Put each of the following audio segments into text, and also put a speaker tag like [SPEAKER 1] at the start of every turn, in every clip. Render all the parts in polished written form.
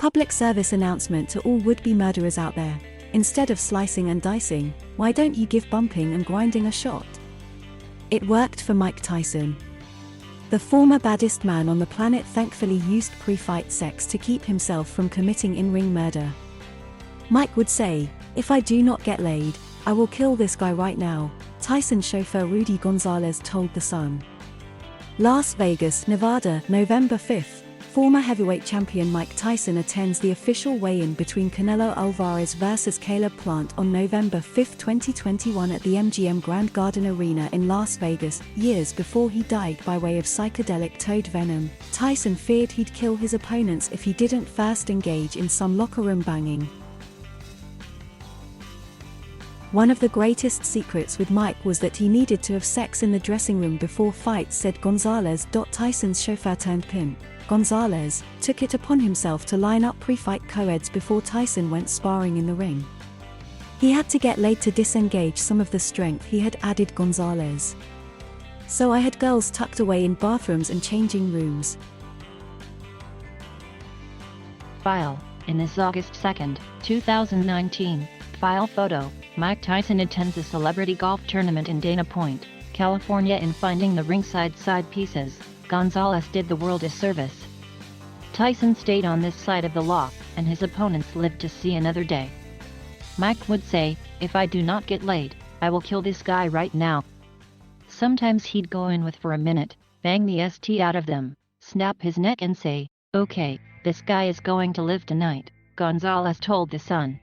[SPEAKER 1] Public service announcement to all would-be murderers out there. Instead of slicing and dicing, why don't you give bumping and grinding a shot? It worked for Mike Tyson. The former baddest man on the planet thankfully used pre-fight sex to keep himself from committing in-ring murder. Mike would say, "If I do not get laid, I will kill this guy right now," Tyson's chauffeur Rudy Gonzalez told the Sun. Las Vegas, Nevada, November 5. Former heavyweight champion Mike Tyson attends the official weigh-in between Canelo Alvarez vs Caleb Plant on November 5, 2021 at the MGM Grand Garden Arena in Las Vegas. Years before he died by way of psychedelic toad venom, Tyson feared he'd kill his opponents if he didn't first engage in some locker room banging. One of the greatest secrets with Mike was that he needed to have sex in the dressing room before fights, said Gonzalez. Tyson's chauffeur-turned-pimp, Gonzalez, took it upon himself to line up pre-fight co-eds before Tyson went sparring in the ring. He had to get laid to disengage some of the strength he had, added Gonzalez. "So I had girls tucked away in bathrooms and changing rooms."
[SPEAKER 2] File, in this August 2, 2019, file photo, Mike Tyson attends a celebrity golf tournament in Dana Point, California. In finding the ringside side pieces, Gonzalez did the world a service. Tyson stayed on this side of the law, and his opponents lived to see another day. Mike would say, "If I do not get laid, I will kill this guy right now." Sometimes he'd go in with for a minute, bang the ST out of them, snap his neck and say, "Okay, this guy is going to live tonight," Gonzalez told the Sun.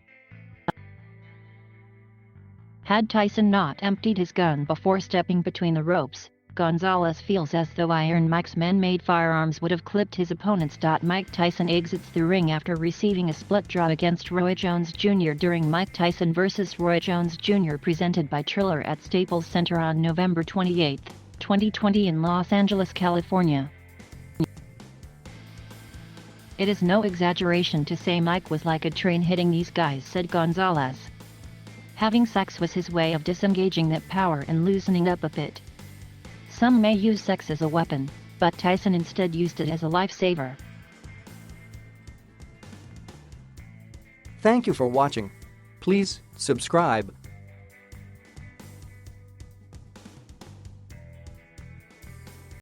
[SPEAKER 2] Had Tyson not emptied his gun before stepping between the ropes, Gonzalez feels as though Iron Mike's man-made firearms would have clipped his opponents. Mike Tyson exits the ring after receiving a split draw against Roy Jones Jr. during Mike Tyson vs. Roy Jones Jr. presented by Triller at Staples Center on November 28, 2020 in Los Angeles, California. "It is no exaggeration to say Mike was like a train hitting these guys," said Gonzalez. Having sex was his way of disengaging that power and loosening up a bit. Some may use sex as a weapon, but Tyson instead used it as a lifesaver.
[SPEAKER 3] Thank you for watching. Please subscribe.